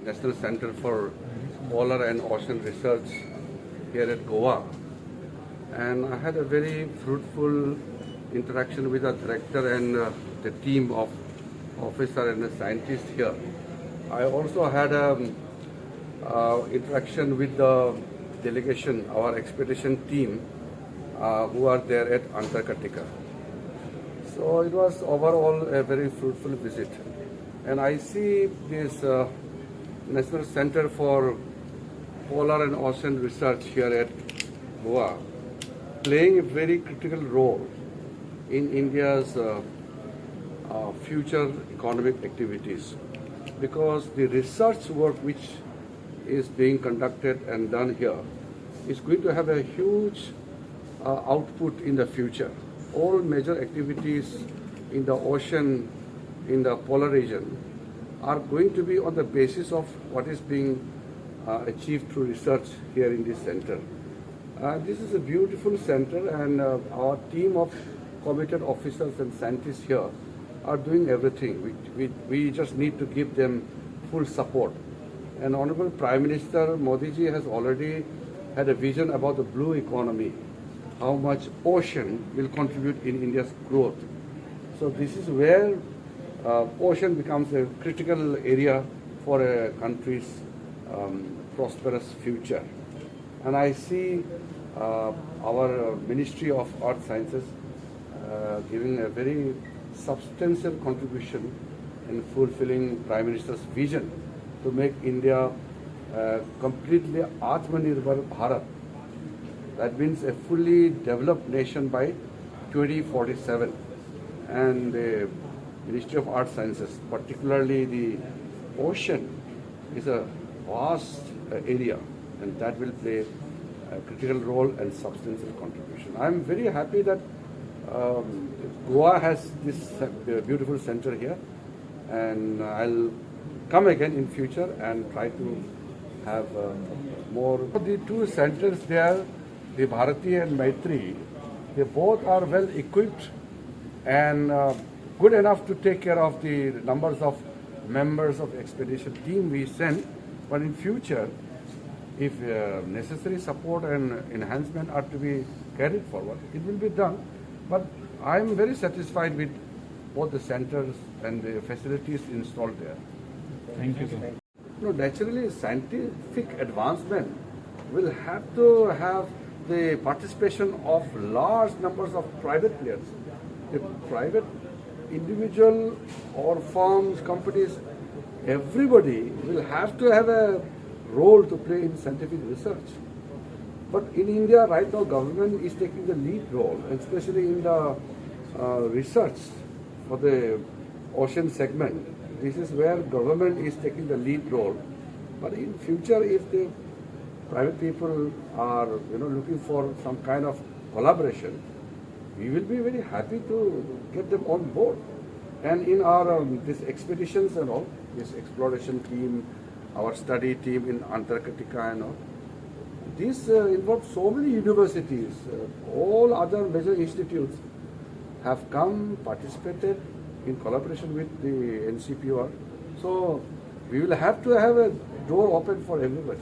National Center for Polar and Ocean Research here at Goa. And I had a very fruitful interaction with the director and the team of officer and scientists here. I also had a interaction with the delegation, our expedition team, who are there at Antarctica. So it was overall a very fruitful visit. And I see this National Center for Polar and Ocean Research here at Goa playing a very critical role in India's future economic activities, because the research work which is being conducted and done here is going to have a huge output in the future. All major activities in the ocean, in the polar region, are going to be on the basis of what is being achieved through research here in this center. This is a beautiful center, and our team of committed officers and scientists here are doing everything. We just need to give them full support. And Honorable Prime Minister Modi ji has already had a vision about the blue economy, how much ocean will contribute in India's growth. So this is where ocean becomes a critical area for a country's prosperous future. And I see our Ministry of Earth Sciences giving a very substantial contribution in fulfilling Prime Minister's vision to make India completely Atmanirbhar Bharat. That means a fully developed nation by 2047. And the Ministry of Earth Sciences, particularly the ocean, is a vast area, and that will play a critical role and substantial contribution. I am very happy that Goa has this beautiful center here, and I'll come again in future and try to have more. The two centers there, the Bharati and Maitri, they both are well equipped and good enough to take care of the numbers of members of expedition team we send. But in future, if necessary support and enhancement are to be carried forward, it will be done. But I am very satisfied with both the centers and the facilities installed there. Thank you, sir. No, naturally, scientific advancement will have to have the participation of large numbers of private players. The private individual or firms, companies, everybody will have to have a role to play in scientific research. But in India right now, government is taking the lead role, especially in the research for the ocean segment. This is where government is taking the lead role. But in future, if the private people are looking for some kind of collaboration, we will be very happy to get them on board. And in our these expeditions and all, this exploration team, our study team in Antarctica and all, this involves so many universities, all other major institutes have come, participated in collaboration with the NCPR. So we will have to have a door open for everybody.